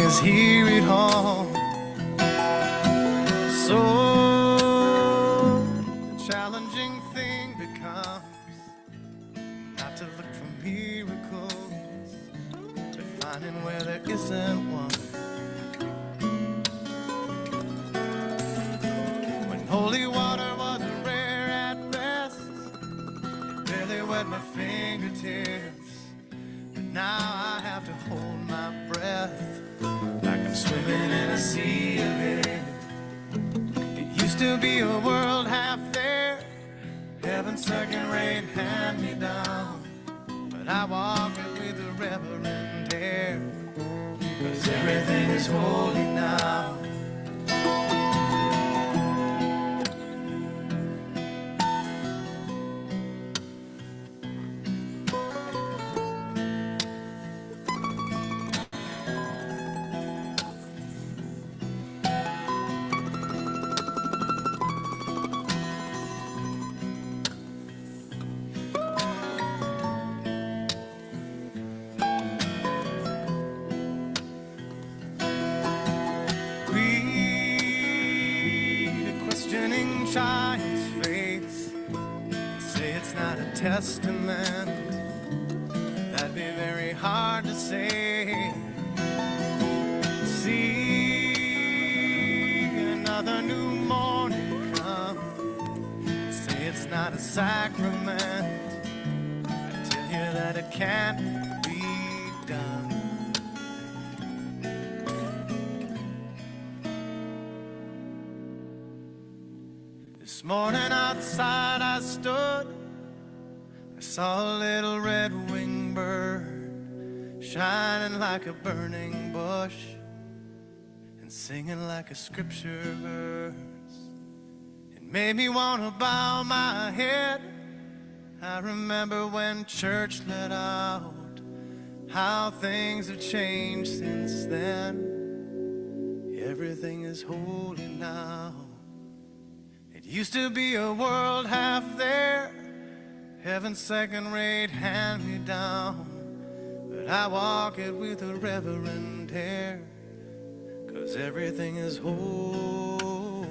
is here at home. So the challenging thing becomes not to look for miracles, but finding where there isn't one. When holy water was rare at best, it barely wet my fingertips, but now I have to hold my breath like I'm swimming in a sea of it. It used to be a world half there, heaven's second-rate hand-me-down, but I walk it with a reverent air, 'cause everything is holy now. Child's face, say it's not a testament, that'd be very hard to say. See another new morning come, say it's not a sacrament, I tell you that it can't be done. This morning outside I stood, I saw a little red-winged bird shining like a burning bush and singing like a scripture verse. It made me want to bow my head. I remember when church let out, how things have changed since then. Everything is holy now. It used to be a world half there, heaven's second-rate hand-me-down, but I walk it with a reverent air, 'cause everything is holy.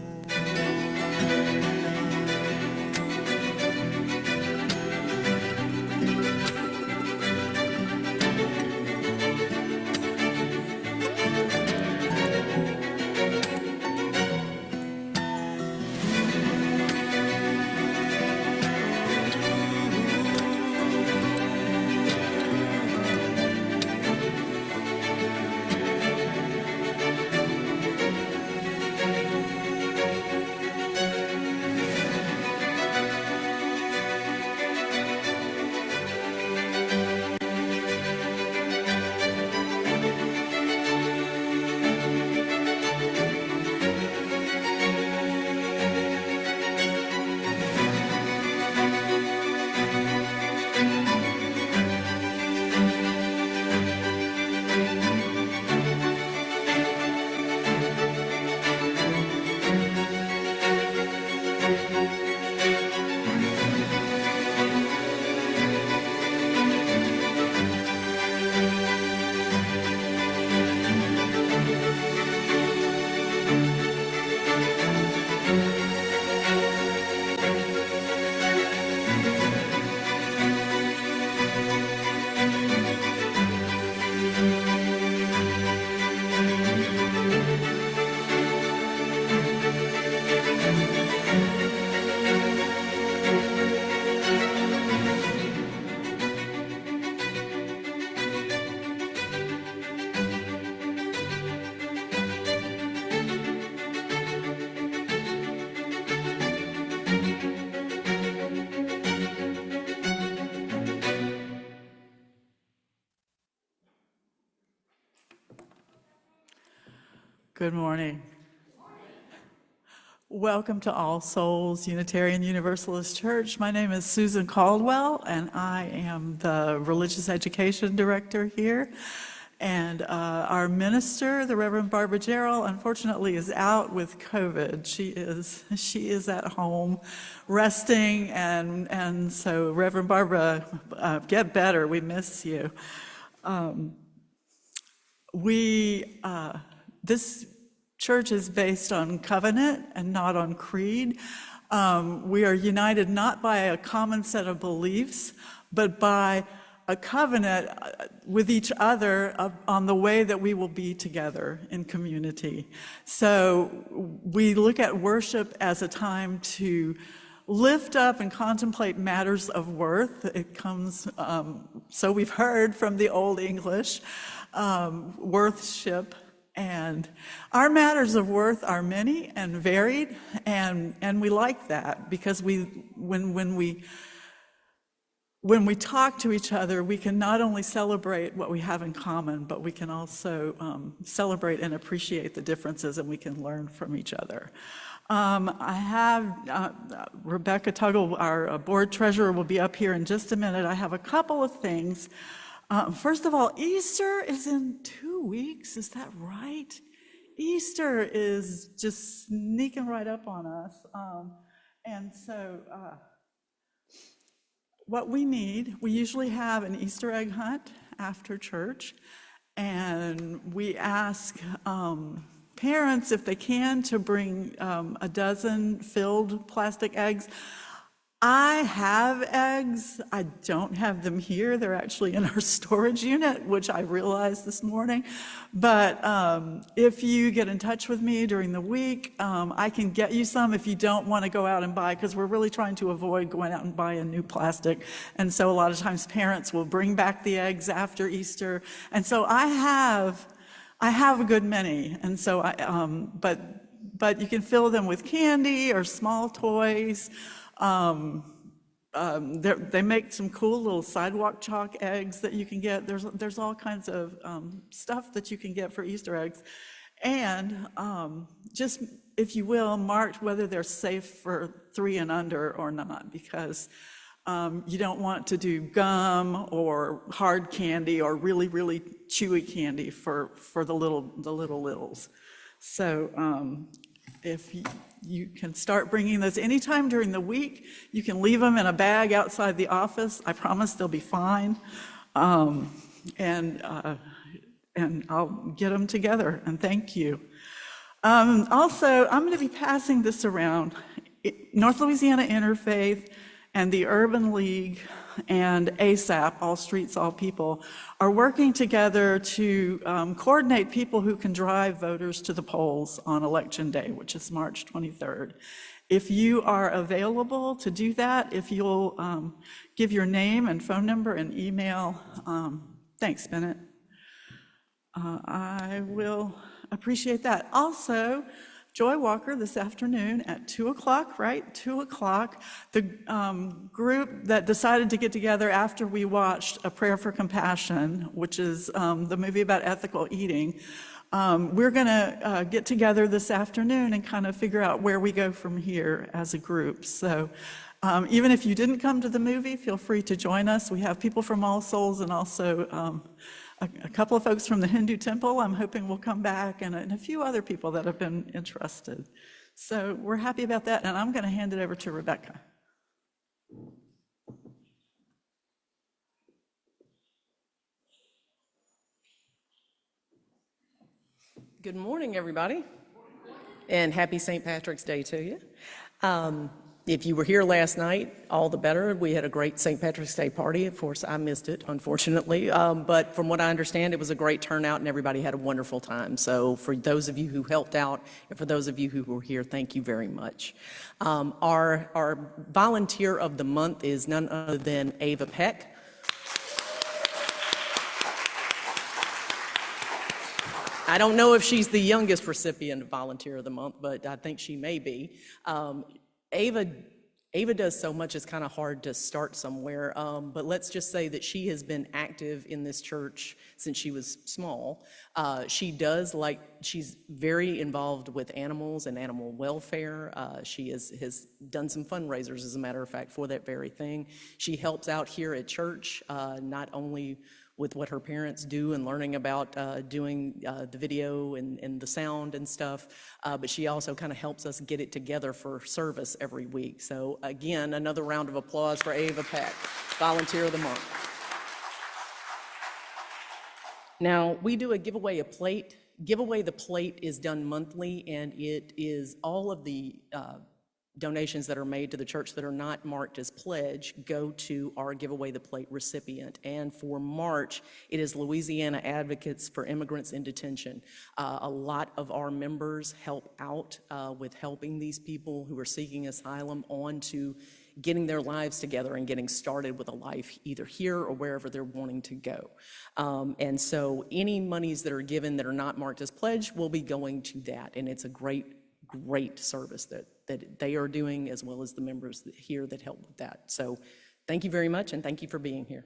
Good morning. Welcome to All Souls Unitarian Universalist Church. My name is Susan Caldwell, and I am the Religious Education Director here. And our minister, the Reverend Barbara Gerald, unfortunately is out with COVID. She is at home resting, and so Reverend Barbara, get better. We miss you. This church is based on covenant and not on creed. We are united not by a common set of beliefs, but by a covenant with each other on the way that we will be together in community. So we look at worship as a time to lift up and contemplate matters of worth. It comes, so we've heard from the Old English, worthship. And our matters of worth are many and varied, and we like that because when we talk to each other, we can not only celebrate what we have in common, but we can also celebrate and appreciate the differences, and we can learn from each other. I have Rebecca Tuggle, our board treasurer, will be up here in just a minute. I have a couple of things. First of all, Easter is in 2 weeks, is that right? Easter is just sneaking right up on us. And so what we need, we usually have an Easter egg hunt after church, and we ask parents, if they can, to bring a dozen filled plastic eggs. I have eggs. I don't have them here. They're actually in our storage unit, which I realized this morning. But if you get in touch with me during the week, I can get you some if you don't want to go out and buy, because we're really trying to avoid going out and buying new plastic. And so a lot of times parents will bring back the eggs after Easter. And so I have a good many. And so but you can fill them with candy or small toys. They make some cool little sidewalk chalk eggs that you can get. There's all kinds of stuff that you can get for Easter eggs. And just, if you will, mark whether they're safe for 3 and under or not, because you don't want to do gum or hard candy or really, really chewy candy for the littles. So if you can start bringing those anytime during the week. You can leave them in a bag outside the office. I promise they'll be fine. And I'll get them together, and thank you. Also, I'm going to be passing this around. North Louisiana Interfaith and the Urban League and ASAP, All Streets, All People, are working together to coordinate people who can drive voters to the polls on Election Day, which is March 23rd. If you are available to do that, if you'll give your name and phone number and email, thanks, Bennett. I will appreciate that. Also, Joy Walker this afternoon at 2 o'clock, right? 2 o'clock, the group that decided to get together after we watched A Prayer for Compassion, which is the movie about ethical eating, we're gonna get together this afternoon and kind of figure out where we go from here as a group. So even if you didn't come to the movie, feel free to join us. We have people from All Souls and also a couple of folks from the Hindu temple I'm hoping will come back, and a few other people that have been interested. So we're happy about that, and I'm going to hand it over to Rebecca. Good morning, everybody, and happy St. Patrick's Day to you. If you were here last night, all the better. We had a great St. Patrick's Day party. Of course, I missed it, unfortunately. But from what I understand, it was a great turnout and everybody had a wonderful time. So for those of you who helped out and for those of you who were here, thank you very much. Our volunteer of the month is none other than Aaah Peck. I don't know if she's the youngest recipient of Volunteer of the Month, but I think she may be. Aaah does so much, it's kind of hard to start somewhere, but let's just say that she has been active in this church since she was small. She's very involved with animals and animal welfare. She has done some fundraisers, as a matter of fact, for that very thing. She helps out here at church, not only with what her parents do and learning about doing the video and the sound and stuff, but she also kind of helps us get it together for service every week. So again, another round of applause for Aaah Peck, Volunteer of the Month. Now, we do a giveaway a plate. Giveaway the plate is done monthly, and it is all of the donations that are made to the church that are not marked as pledge go to our giveaway the plate recipient. And for March, it is Louisiana Advocates for Immigrants in Detention. A lot of our members help out with helping these people who are seeking asylum on to getting their lives together and getting started with a life either here or wherever they're wanting to go. And so any monies that are given that are not marked as pledge will be going to that. And it's a great service that they are doing, as well as the members here that help with that. So thank you very much, and thank you for being here.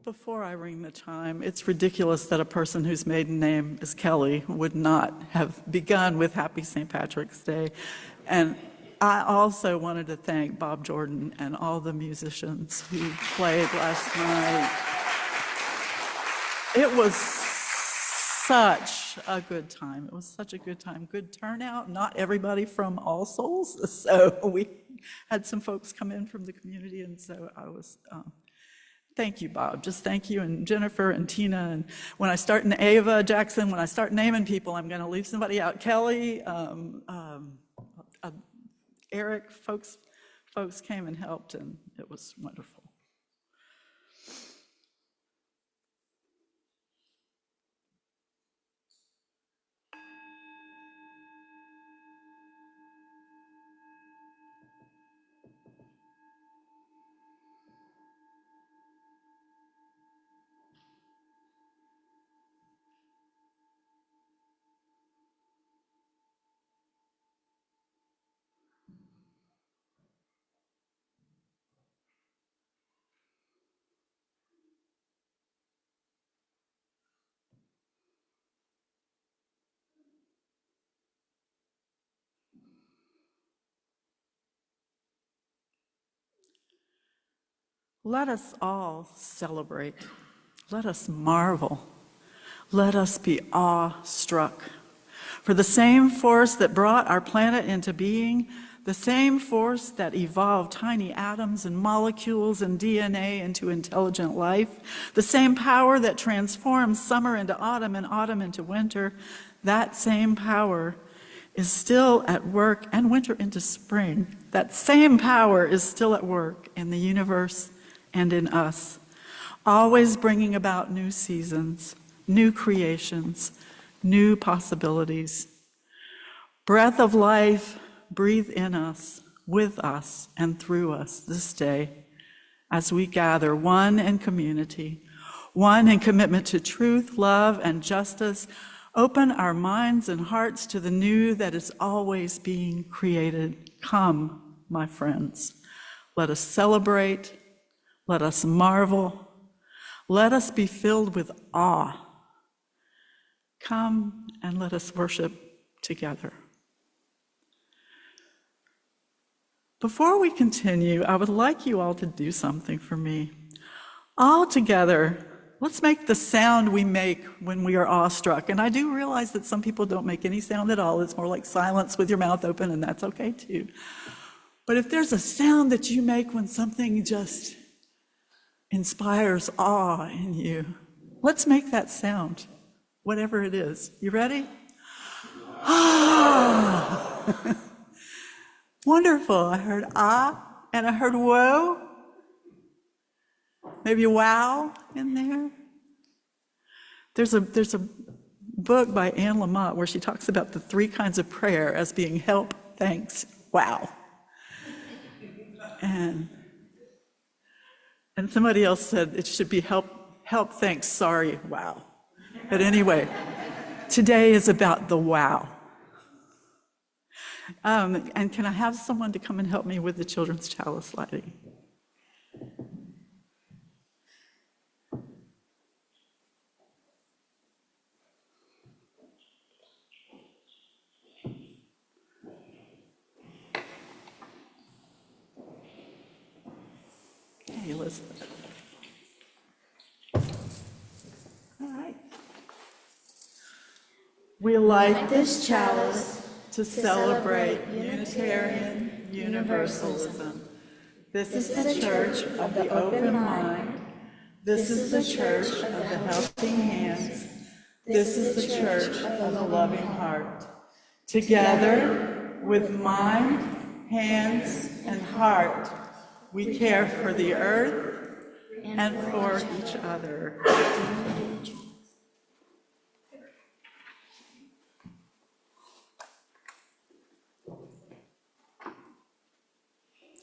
Before I ring the chime, it's ridiculous that a person whose maiden name is Kelly would not have begun with Happy St. Patrick's Day. And I also wanted to thank Bob Jordan and all the musicians who played last night. It was such a good time. It was such a good time. Good turnout. Not everybody from All Souls. So we had some folks come in from the community, and so I was... Thank you, Bob. Just thank you, and Jennifer and Tina. And when I start in Ava, Jackson, when I start naming people, I'm going to leave somebody out. Kelly, Eric, folks came and helped, and it was wonderful. Let us all celebrate. Let us marvel. Let us be awe-struck. For the same force that brought our planet into being, the same force that evolved tiny atoms and molecules and DNA into intelligent life, the same power that transforms summer into autumn and autumn into winter, that same power is still at work, and winter into spring. That same power is still at work in the universe and in us, always bringing about new seasons, new creations, new possibilities. Breath of life, breathe in us, with us, and through us this day as we gather, one in community, one in commitment to truth, love, and justice. Open our minds and hearts to the new that is always being created. Come, my friends. Let us celebrate. Let us marvel. Let us be filled with awe. Come and let us worship together. Before we continue, I would like you all to do something for me. All together, Let's make the sound we make when we are awestruck. And I do realize that some people don't make any sound at all. It's more like silence with your mouth open, and that's okay too. But if there's a sound that you make when something just inspires awe in you, let's make that sound, whatever it is. You ready? Ah! Wonderful. I heard ah, and I heard whoa. Maybe wow in there. There's a book by Anne Lamott where she talks about the 3 kinds of prayer as being help, thanks, wow. And somebody else said it should be help, thanks, sorry, wow. But anyway, today is about the wow. And can I have someone to come and help me with the children's chalice lighting? Hey, Elizabeth. All right. We light this chalice to celebrate Unitarian Universalism. This is the church of the open mind. This is the church of the helping hands. This is the church of the loving heart. Together, with mind, hands, and heart, we care for the earth and for each other.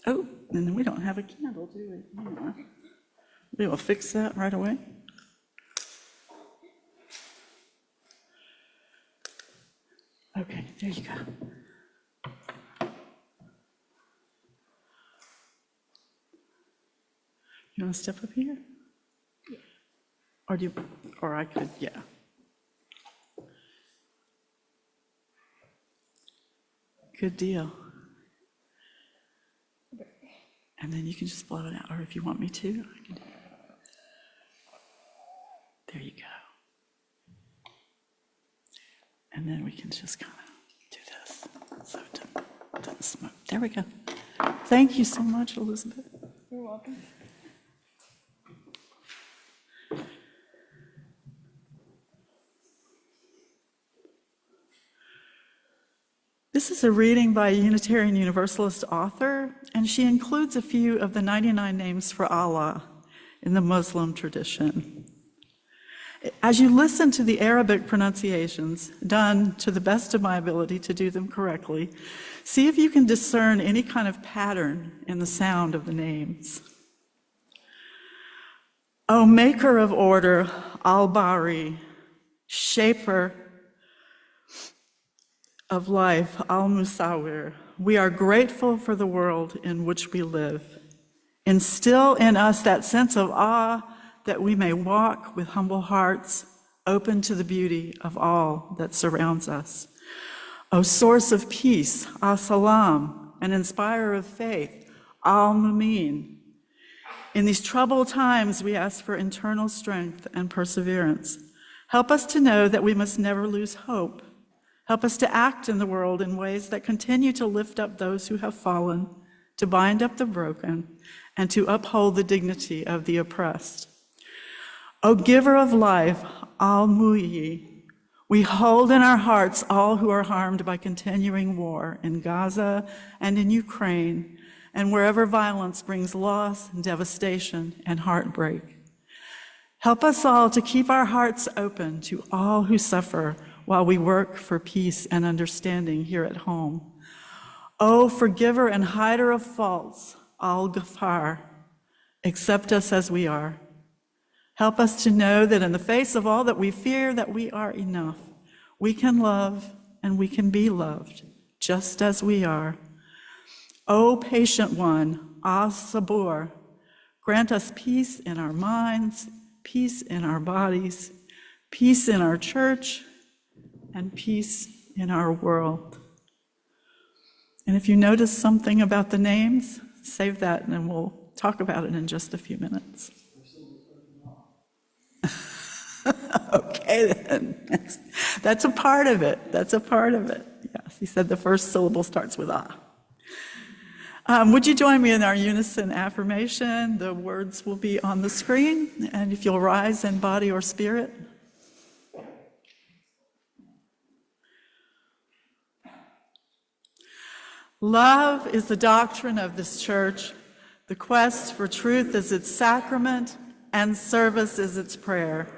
Oh, and then we don't have a candle, do we? Hang on. We will fix that right away. Okay, there you go. You want to step up here? Yeah. Or do you, or I could, yeah. Good deal. And then you can just blow it out, or if you want me to, I can do it. There you go. And then we can just kind of do this so it doesn't smoke. There we go. Thank you so much, Elizabeth. You're welcome. This is a reading by a Unitarian Universalist author, and she includes a few of the 99 names for Allah in the Muslim tradition. As you listen to the Arabic pronunciations, done to the best of my ability to do them correctly, see if you can discern any kind of pattern in the sound of the names. O maker of order, Al-Bari, shaper of life, Al-Musawwir, we are grateful for the world in which we live. Instill in us that sense of awe that we may walk with humble hearts, open to the beauty of all that surrounds us. O source of peace, As-Salam, an inspirer of faith, Al-Mumin. In these troubled times, we ask for internal strength and perseverance. Help us to know that we must never lose hope. Help us to act in the world in ways that continue to lift up those who have fallen, to bind up the broken, and to uphold the dignity of the oppressed. O giver of life, Al-Muhyi, we hold in our hearts all who are harmed by continuing war in Gaza and in Ukraine, and wherever violence brings loss and devastation and heartbreak. Help us all to keep our hearts open to all who suffer while we work for peace and understanding here at home. O forgiver and hider of faults, Al-Ghafar, accept us as we are. Help us to know that in the face of all that we fear, that we are enough. We can love and we can be loved, just as we are. O patient one, As-Sabur, grant us peace in our minds, peace in our bodies, peace in our church, and peace in our world. And if you notice something about the names, save that and then we'll talk about it in just a few minutes. Okay, then. That's a part of it. That's a part of it. Yes, he said the first syllable starts with ah. Would you join me in our unison affirmation? The words will be on the screen, and if you'll rise in body or spirit. Love is the doctrine of this church. The quest for truth is its sacrament, and service is its prayer.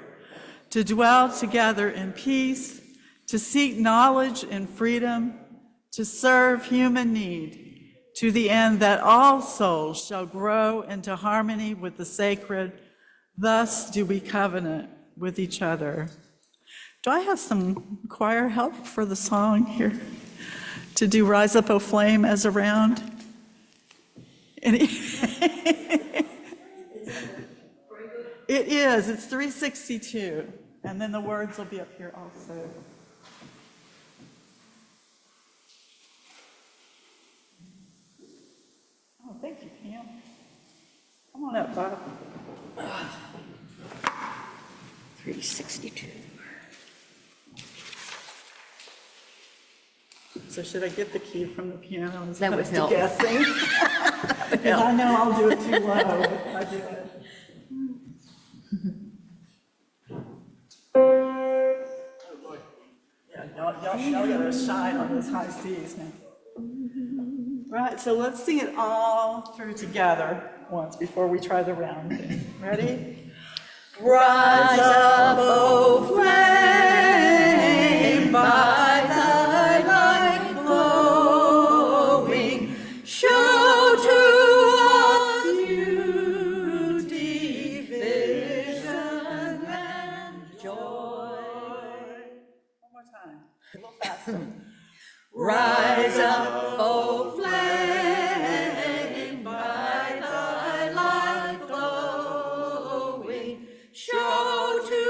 To dwell together in peace, to seek knowledge in freedom, to serve human need, to the end that all souls shall grow into harmony with the sacred. Thus do we covenant with each other. Do I have some choir help for the song here? To do Rise Up, O Flame as a round? Any? It is, it's 362, and then the words will be up here also. Oh, thank you, Pam. Come on up, Bob. 362. So should I get the key from the piano as That would opposed to help. guessing? Because I know I'll do it too low if I do it. Yeah, y'all gotta shine on those high C's now. Right, so let's sing it all through together once before we try the round thing. Ready? Rise up, O flame, by thy light glowing, show to us beauty, vision, and joy. One more time, a little faster. Rise up, O flame, by thy light glowing, show to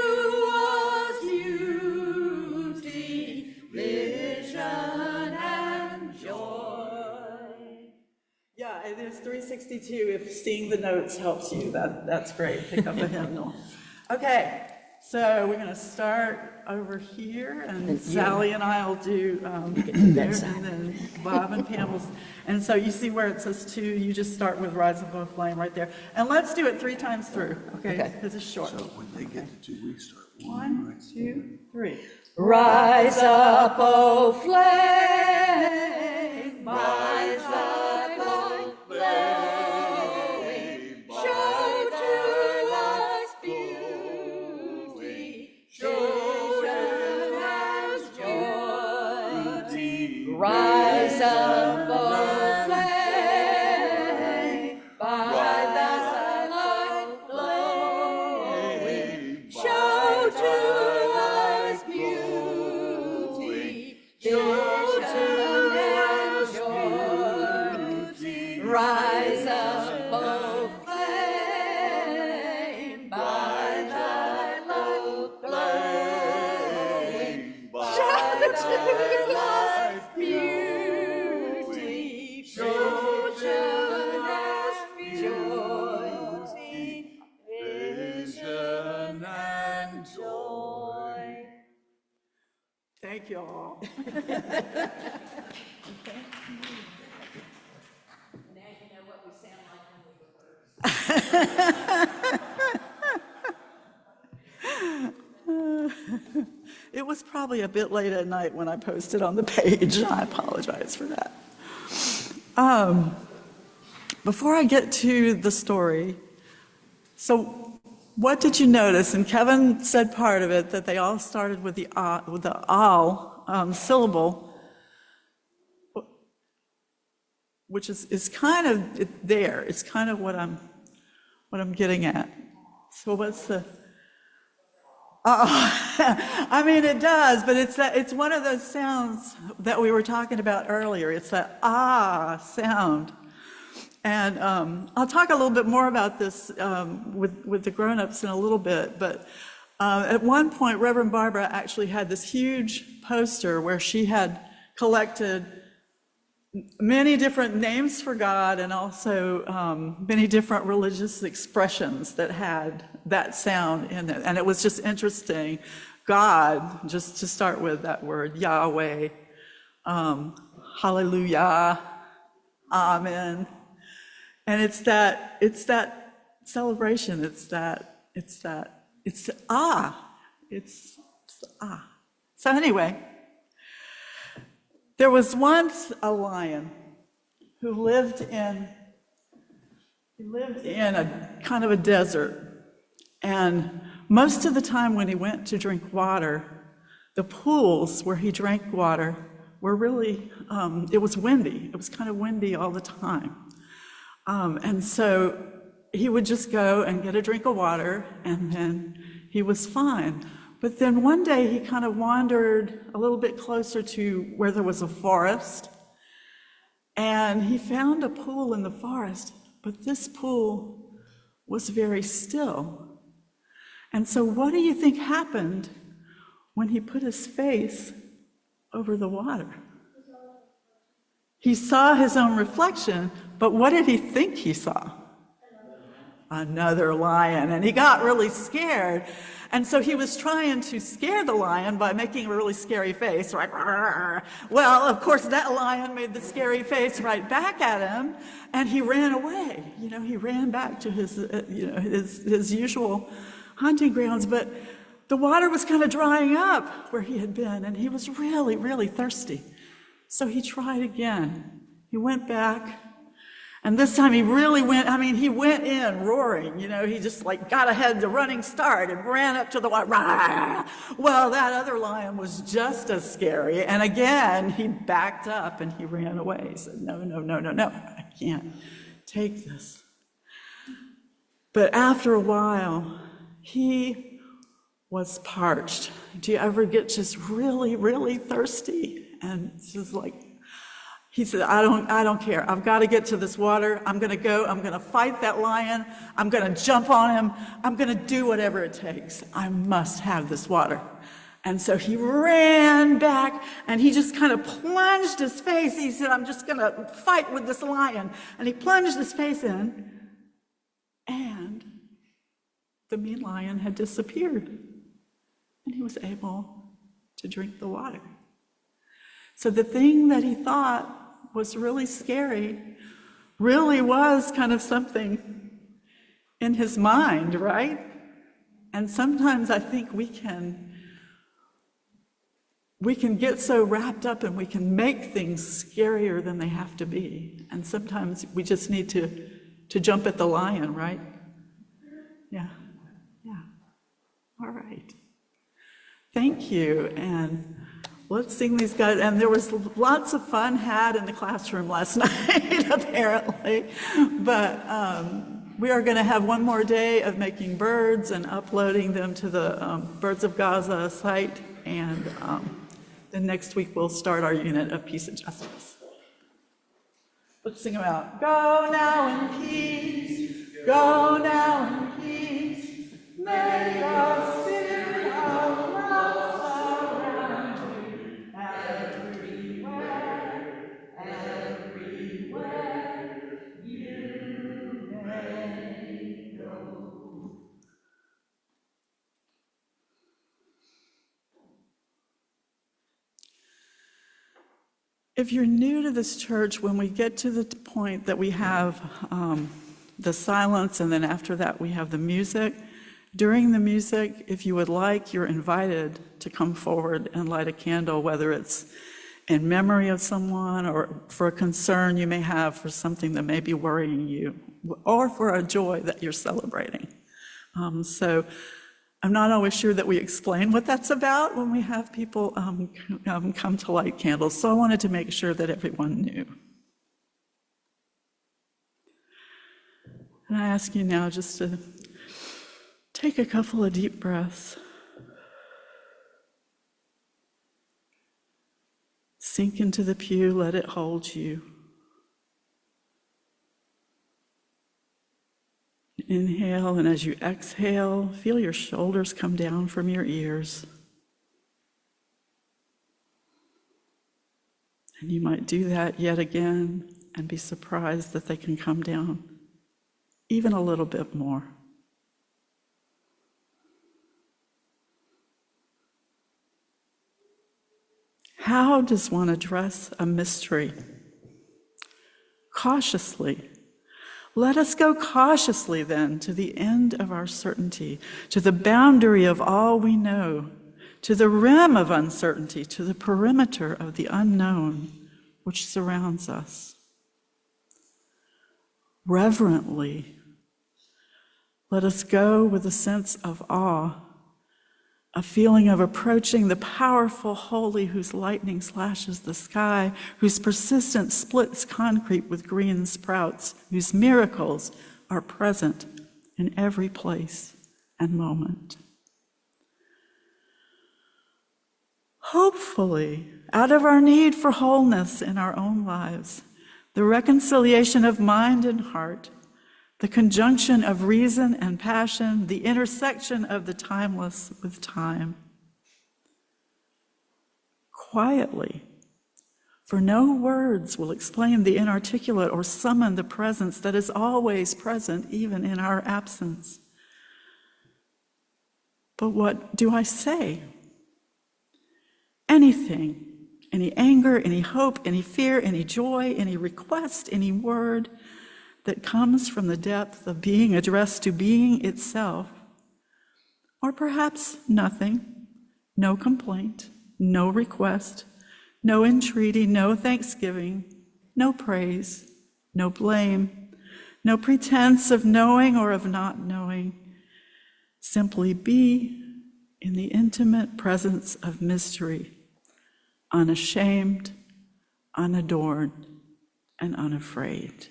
us beauty, vision, and joy. Yeah, it is 362. If seeing the notes helps you, that's great. Pick up a hymnal. Okay, so we're going to start over here, and Sally and I will do there, and then Bob and Pam will. And so you see where it says 2, you just start with Rise Up, O Flame right there. And let's do it 3 times through, okay? Because it's short. So when they get to 2 weeks, start 1, 2, 3. Rise up, O flame, by thy light glowing, show to us beauty, vision, and joy. Rise up, O flame, by thy light glowing, show to us beauty, vision, and joy. Rise up, O flame, by thy light glowing, show to us beauty, vision, and joy. Vision and joy. Thank you all. It was probably a bit late at night when I posted on the page. I apologize for that. Before I get to the story, so what did you notice? And Kevin said part of it, that they all started with the al syllable, which is kind of there. It's kind of what I'm getting at. So what's the? I mean, it does, but it's one of those sounds that we were talking about earlier. It's that ah sound. And I'll talk a little bit more about this with the grown-ups in a little bit, but at one point, Reverend Barbara actually had this huge poster where she had collected many different names for God and also many different religious expressions that had that sound in it. And it was just interesting. God, just to start with that word, Yahweh, hallelujah, amen. And it's that celebration, it's ah. So anyway, there was once a lion who lived in a kind of a desert. And most of the time when he went to drink water, the pools where he drank water were really, it was windy. It was kind of windy all the time. And so he would just go and get a drink of water, and then he was fine. But then one day he kind of wandered a little bit closer to where there was a forest, and he found a pool in the forest, but this pool was very still. And so what do you think happened when he put his face over the water? He saw his own reflection, but what did he think he saw? Another lion, and he got really scared. And so he was trying to scare the lion by making a really scary face, right? Well, of course, that lion made the scary face right back at him, and he ran away. He ran back to his usual hunting grounds, but the water was kind of drying up where he had been, and he was really, really thirsty. So he tried again. He went back, and this time he really he went in roaring, he just got ahead, the running start, and ran up to the water. Well, that other lion was just as scary, and again, he backed up and he ran away. He said, no, I can't take this. But after a while, he was parched. Do you ever get just really, really thirsty? And it's just he said, I don't care. I've got to get to this water. I'm going to go. I'm going to fight that lion. I'm going to jump on him. I'm going to do whatever it takes. I must have this water. And so he ran back, and he just kind of plunged his face. He said, I'm just going to fight with this lion. And he plunged his face in, and the mean lion had disappeared, and he was able to drink the water. So the thing that he thought was really scary really was kind of something in his mind, right? And sometimes I think we can get so wrapped up, and we can make things scarier than they have to be. And sometimes we just need to jump at the lion, right? Yeah. All right. Thank you. And let's sing these guys. And there was lots of fun had in the classroom last night, apparently. But we are going to have one more day of making birds and uploading them to the Birds of Gaza site. And then next week we'll start our unit of peace and justice. Let's sing them out. Go now in peace. Go now in peace. May our spirit of love surround you everywhere, everywhere you may go. If you're new to this church, when we get to the point that we have the silence, and then after that we have the music, during the music, if you would like, you're invited to come forward and light a candle, whether it's in memory of someone or for a concern you may have for something that may be worrying you, or for a joy that you're celebrating. So I'm not always sure that we explain what that's about when we have people come to light candles, so I wanted to make sure that everyone knew. And I ask you now just to take a couple of deep breaths. Sink into the pew, let it hold you. Inhale, and as you exhale, feel your shoulders come down from your ears. And you might do that yet again and be surprised that they can come down even a little bit more. How does one address a mystery? Cautiously. Let us go cautiously then to the end of our certainty, to the boundary of all we know, to the rim of uncertainty, to the perimeter of the unknown which surrounds us. Reverently, let us go with a sense of awe, a feeling of approaching the powerful holy whose lightning slashes the sky, whose persistence splits concrete with green sprouts, whose miracles are present in every place and moment. Hopefully, out of our need for wholeness in our own lives, the reconciliation of mind and heart, the conjunction of reason and passion, the intersection of the timeless with time. Quietly, for no words will explain the inarticulate or summon the presence that is always present even in our absence. But what do I say? Anything, any anger, any hope, any fear, any joy, any request, any word that comes from the depth of being addressed to being itself, or perhaps nothing, no complaint, no request, no entreaty, no thanksgiving, no praise, no blame, no pretense of knowing or of not knowing. Simply be in the intimate presence of mystery, unashamed, unadorned, and unafraid.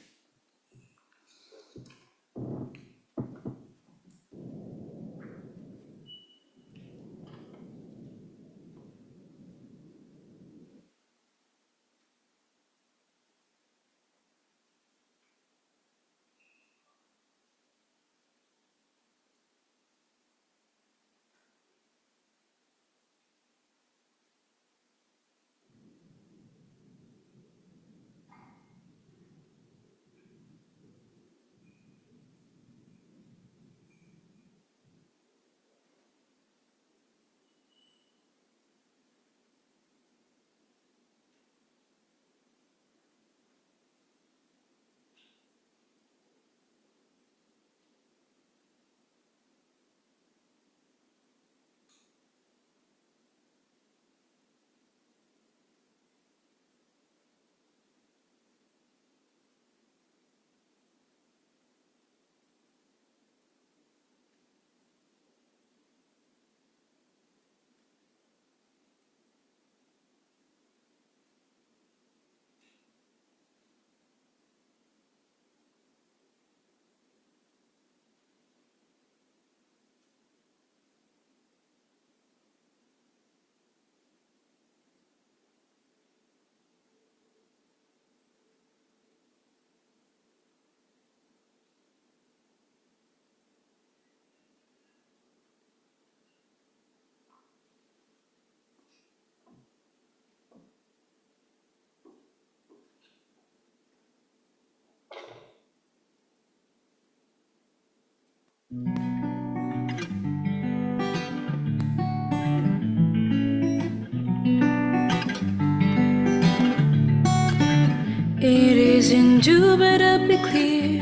It is indubitably clear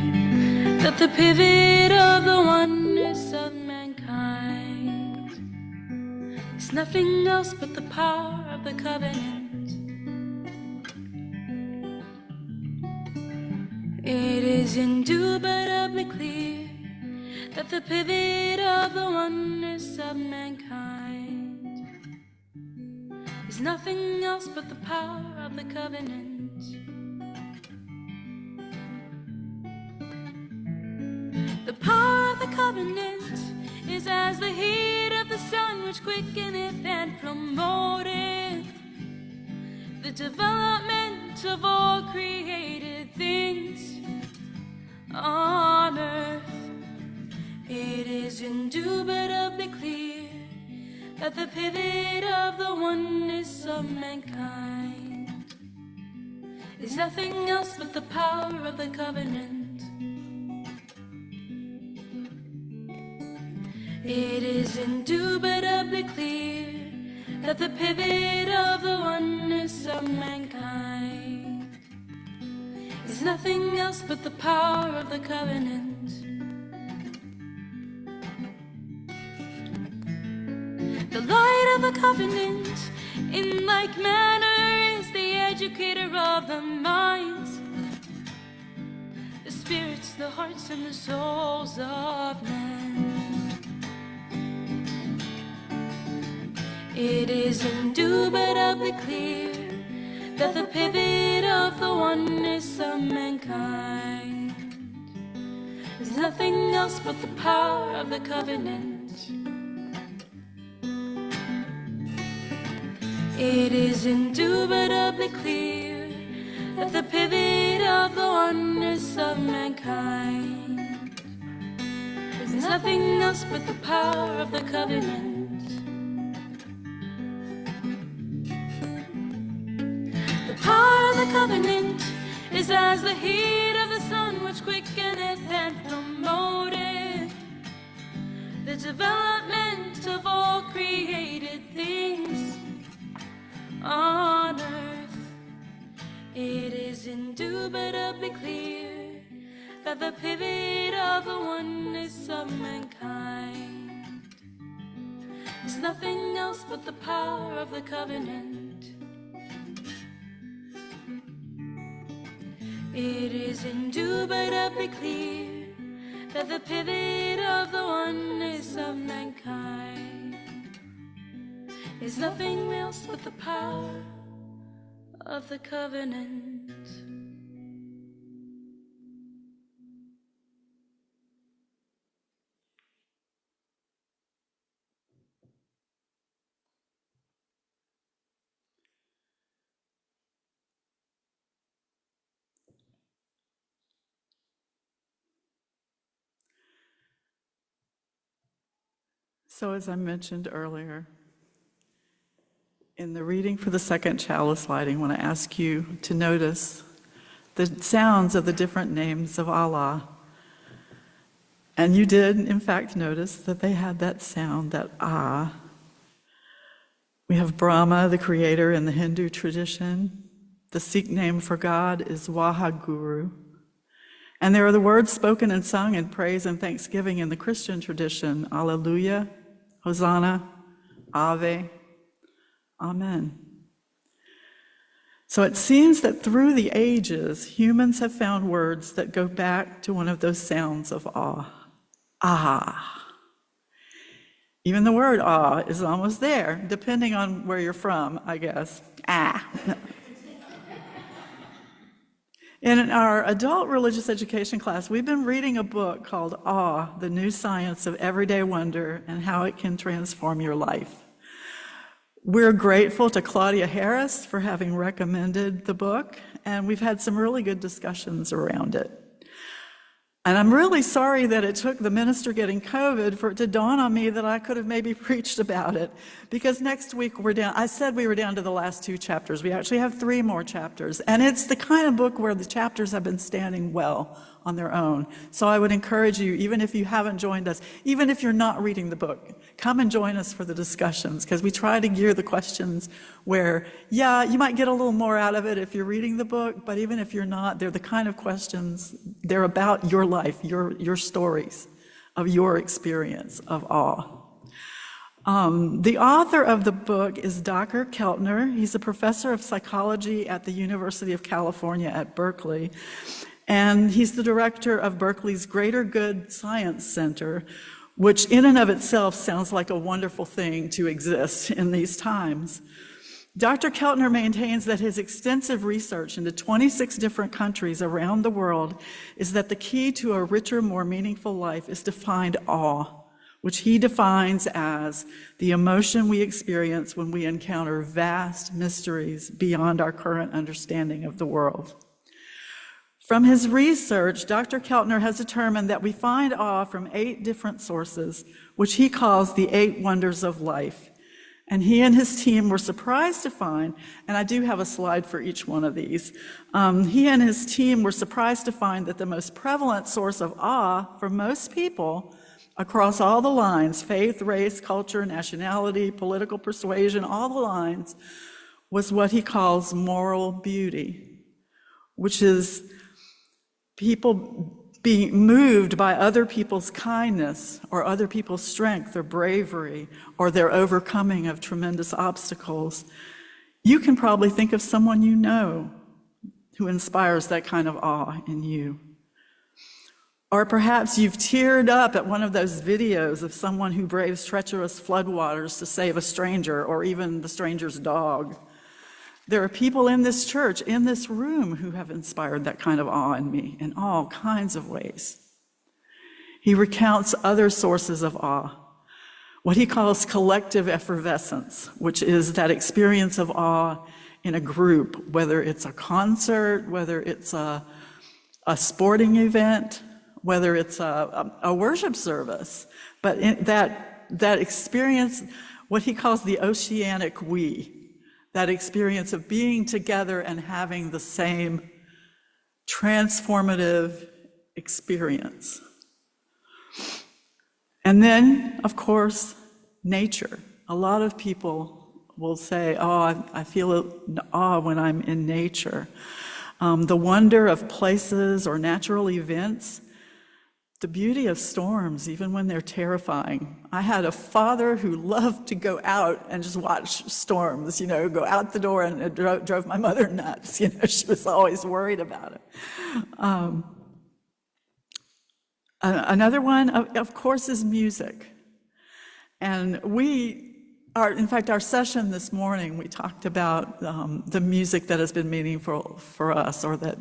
that the pivot of the oneness of mankind is nothing else but the power of the covenant. It is indubitably clear that the pivot of the oneness of mankind is nothing else but the power of the covenant. The power of the covenant is as the heat of the sun, which quickeneth and promoteth the development of all created things on earth. It is indubitably clear that the pivot of the oneness of mankind is nothing else but the power of the covenant. It is indubitably clear that the pivot of the oneness nothing else but the power of the covenant. The light of the covenant, in like manner, is the educator of the minds, the spirits, the hearts, and the souls of men. It is indubitably clear that the pivot of the oneness of mankind is nothing else but the power of the covenant. It is indubitably clear that the pivot of the oneness of mankind is nothing else but the power of the covenant. The power of the covenant is as the heat of the sun, which quickeneth and promoteth the development of all created things on earth. It is indubitably clear that the pivot of the oneness of mankind is nothing else but the power of the covenant. It is indubitably clear that the pivot of the oneness of mankind is nothing else but the power of the covenant. So as I mentioned earlier, in the reading for the second chalice lighting, I want to ask you to notice the sounds of the different names of Allah. And you did, in fact, notice that they had that sound, that ah. We have Brahma, the creator, in the Hindu tradition. The Sikh name for God is Wahaguru. And there are the words spoken and sung in praise and thanksgiving in the Christian tradition: Alleluia, Hosanna, Ave, Amen. So it seems that through the ages, humans have found words that go back to one of those sounds of awe. Ah. Even the word awe is almost there, depending on where you're from, I guess. Ah. In our adult religious education class, we've been reading a book called Aaah, The New Science of Everyday Wonder and How It Can Transform Your Life. We're grateful to Claudia Harris for having recommended the book, and we've had some really good discussions around it. And I'm really sorry that it took the minister getting COVID for it to dawn on me that I could have maybe preached about it, because next week we're down, I said we were down to the last 2 chapters. We actually have 3 more chapters, and it's the kind of book where the chapters have been standing well on their own. So I would encourage you, even if you haven't joined us, even if you're not reading the book, come and join us for the discussions, because we try to gear the questions where, yeah, you might get a little more out of it if you're reading the book, but even if you're not, they're the kind of questions, they're about your life, your stories of your experience of awe. The author of the book is Dr. Keltner. He's a professor of psychology at the University of California at Berkeley, and he's the director of Berkeley's Greater Good Science Center, which in and of itself sounds like a wonderful thing to exist in these times. Dr. Keltner maintains that his extensive research into 26 different countries around the world is that the key to a richer, more meaningful life is to find awe, which he defines as the emotion we experience when we encounter vast mysteries beyond our current understanding of the world. From his research, Dr. Keltner has determined that we find awe from 8 different sources, which he calls the 8 wonders of life. And he and his team were surprised to find, and I do have a slide for each one of these, he and his team were surprised to find that the most prevalent source of awe for most people across all the lines, faith, race, culture, nationality, political persuasion, all the lines, was what he calls moral beauty, which is people being moved by other people's kindness or other people's strength or bravery or their overcoming of tremendous obstacles, you can probably think of someone you know who inspires that kind of awe in you. Or perhaps you've teared up at one of those videos of someone who braves treacherous floodwaters to save a stranger or even the stranger's dog. There are people in this church, in this room, who have inspired that kind of awe in me in all kinds of ways. He recounts other sources of awe, what he calls collective effervescence, which is that experience of awe in a group, whether it's a concert, whether it's a sporting event, whether it's a worship service. But that experience, what he calls the oceanic we, that experience of being together and having the same transformative experience. And then, of course, nature. A lot of people will say, oh, I feel awe when I'm in nature. The wonder of places or natural events, the beauty of storms, even when they're terrifying. I had a father who loved to go out and just watch storms, go out the door, and it drove my mother nuts. She was always worried about it. Another one, of course, is music. And in fact, our session this morning, we talked about the music that has been meaningful for us, or that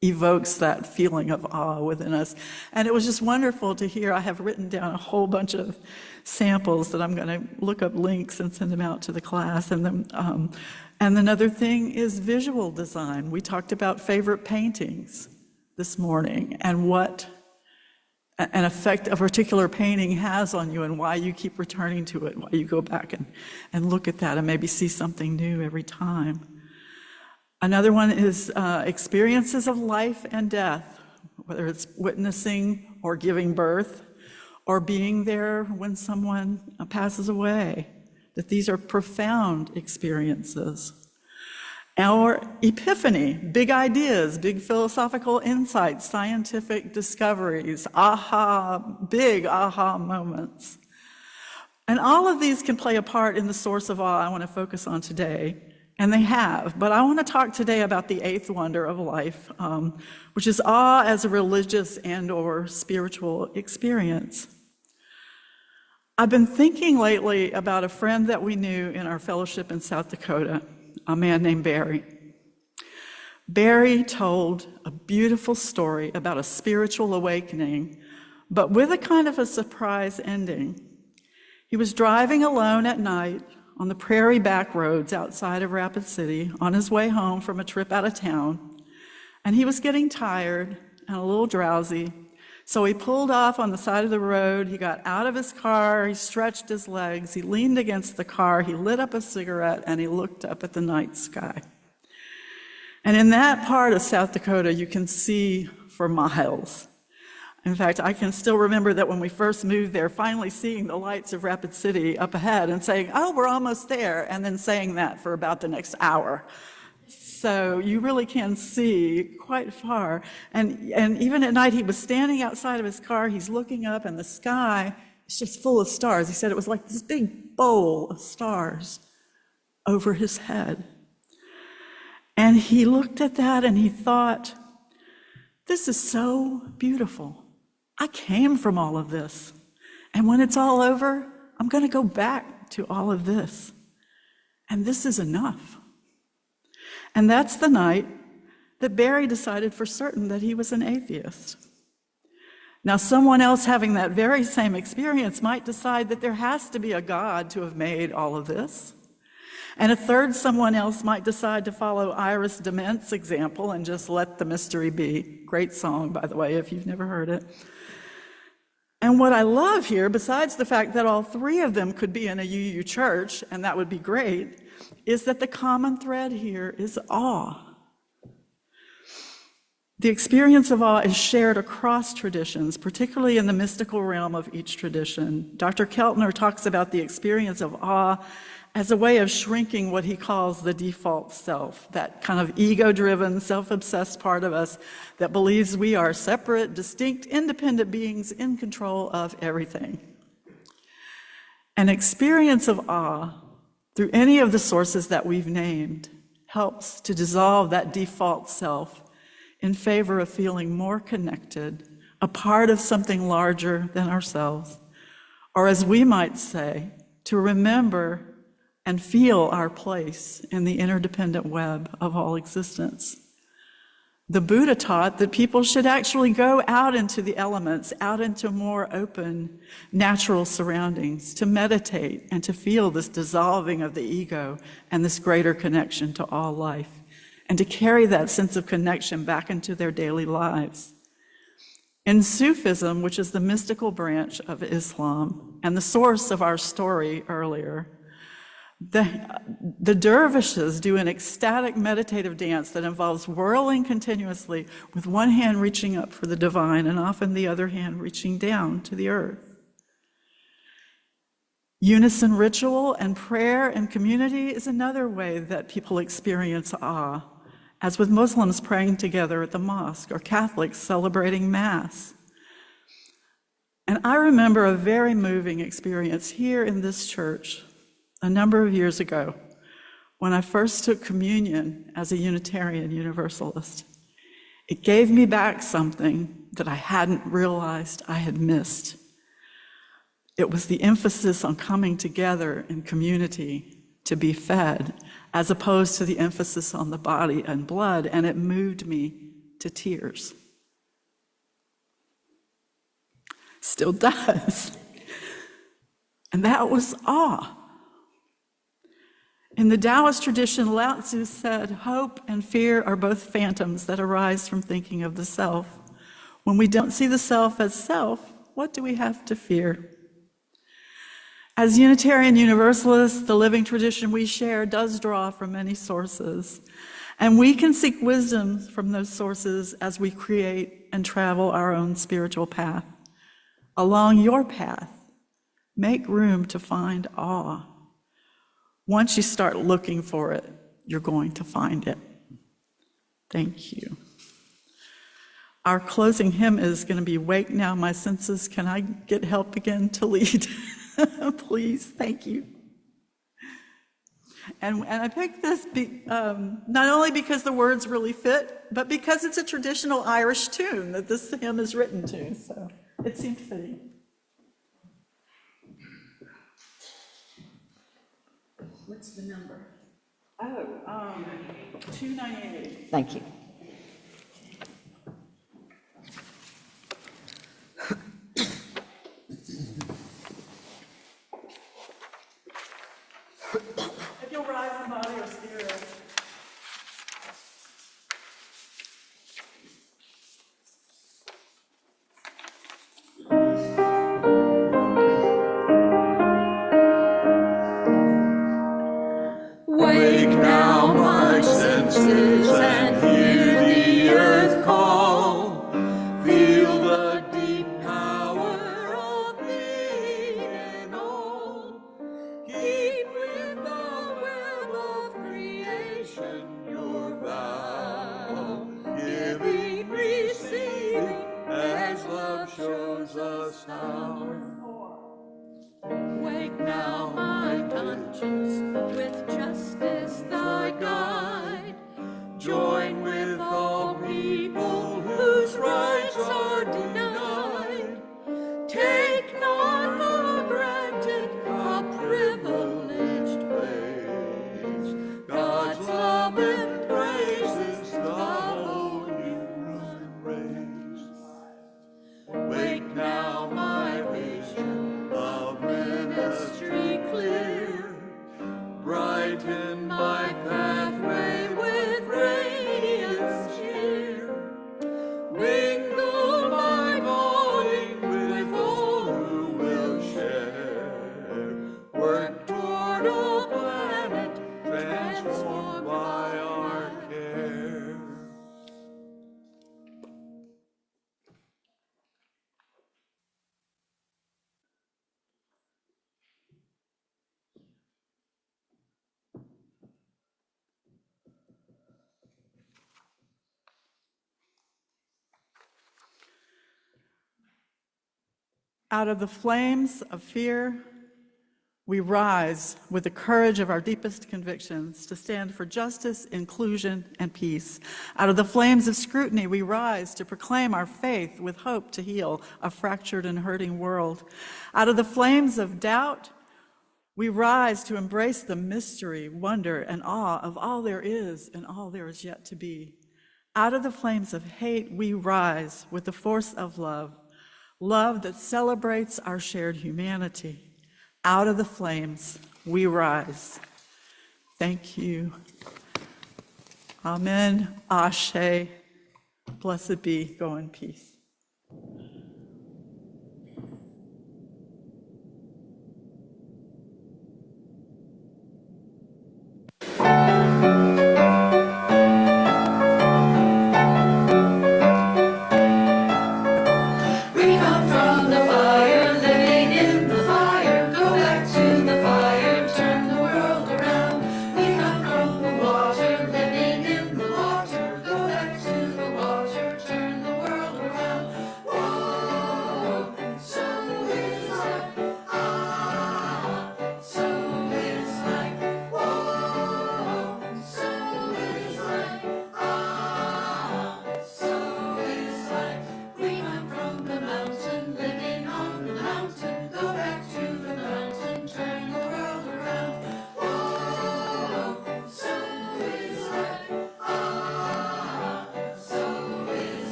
evokes that feeling of awe within us. And it was just wonderful to hear. I have written down a whole bunch of samples that I'm going to look up links and send them out to the class. And another thing is visual design. We talked about favorite paintings this morning and what an effect a particular painting has on you and why you keep returning to it, why you go back and look at that and maybe see something new every time. Another one is experiences of life and death, whether it's witnessing or giving birth or being there when someone passes away, that these are profound experiences. Our epiphany, big ideas, big philosophical insights, scientific discoveries, big aha moments. And all of these can play a part in the source of awe I want to focus on today. And they have, but I want to talk today about the eighth wonder of life, which is awe as a religious and/or spiritual experience. I've been thinking lately about a friend that we knew in our fellowship in South Dakota, a man named Barry. Barry told a beautiful story about a spiritual awakening, but with a kind of a surprise ending. He was driving alone at night on the prairie back roads outside of Rapid City on his way home from a trip out of town, and he was getting tired and a little drowsy, so he pulled off on the side of the road. He got out of his car, he stretched his legs, he leaned against the car, he lit up a cigarette, and he looked up at the night sky. And in that part of South Dakota, you can see for miles. In fact, I can still remember that when we first moved there, finally seeing the lights of Rapid City up ahead and saying, oh, we're almost there, and then saying that for about the next hour. So you really can see quite far. And even at night, he was standing outside of his car, he's looking up, and the sky is just full of stars. He said it was like this big bowl of stars over his head. And he looked at that and he thought, this is so beautiful. I came from all of this. And when it's all over, I'm going to go back to all of this. And this is enough. And that's the night that Barry decided for certain that he was an atheist. Now, someone else having that very same experience might decide that there has to be a God to have made all of this. And a third someone else might decide to follow Iris DeMent's example and just let the mystery be. Great song, by the way, if you've never heard it. And what I love here, besides the fact that all three of them could be in a UU church, and that would be great, is that the common thread here is awe. The experience of awe is shared across traditions, particularly in the mystical realm of each tradition. Dr. Keltner talks about the experience of awe as a way of shrinking what he calls the default self, that kind of ego-driven, self-obsessed part of us that believes we are separate, distinct, independent beings in control of everything. An experience of awe through any of the sources that we've named helps to dissolve that default self in favor of feeling more connected, a part of something larger than ourselves, or as we might say, to remember and feel our place in the interdependent web of all existence. The Buddha taught that people should actually go out into the elements, out into more open, natural surroundings, to meditate and to feel this dissolving of the ego and this greater connection to all life, and to carry that sense of connection back into their daily lives. In Sufism, which is the mystical branch of Islam and the source of our story earlier, the dervishes do an ecstatic meditative dance that involves whirling continuously with one hand reaching up for the divine and often the other hand reaching down to the earth. Unison ritual and prayer and community is another way that people experience awe, as with Muslims praying together at the mosque or Catholics celebrating Mass. And I remember a very moving experience here in this church a number of years ago when I first took communion as a Unitarian Universalist. It gave me back something that I hadn't realized I had missed. It was the emphasis on coming together in community to be fed, as opposed to the emphasis on the body and blood, and it moved me to tears. Still does. And that was awe. In the Taoist tradition, Lao Tzu said, hope and fear are both phantoms that arise from thinking of the self. When we don't see the self as self, what do we have to fear? As Unitarian Universalists, the living tradition we share does draw from many sources, and we can seek wisdom from those sources as we create and travel our own spiritual path. Along your path, make room to find awe. Once you start looking for it, you're going to find it. Thank you. Our closing hymn is going to be Wake Now, My Senses. Can I get help again to lead? Please, thank you. And I picked this not only because the words really fit, but because it's a traditional Irish tune that this hymn is written to, so it seemed fitting. What's the number? 298. Thank you. If you'll rise in body or spirit. Wake now my senses and hear the earth call. Feel the deep power of being and all. Keep with the web of creation your vow. Giving, receiving, as love shows us how. Wake now, my conscience, with justice thy guide. Joy Out of the flames of fear, we rise with the courage of our deepest convictions to stand for justice, inclusion, and peace. Out of the flames of scrutiny, we rise to proclaim our faith with hope to heal a fractured and hurting world. Out of the flames of doubt, we rise to embrace the mystery, wonder, and awe of all there is and all there is yet to be. Out of the flames of hate, we rise with the force of love, love that celebrates our shared humanity. Out of the flames, we rise. Thank you. Amen. Ashe. Blessed be. Go in peace.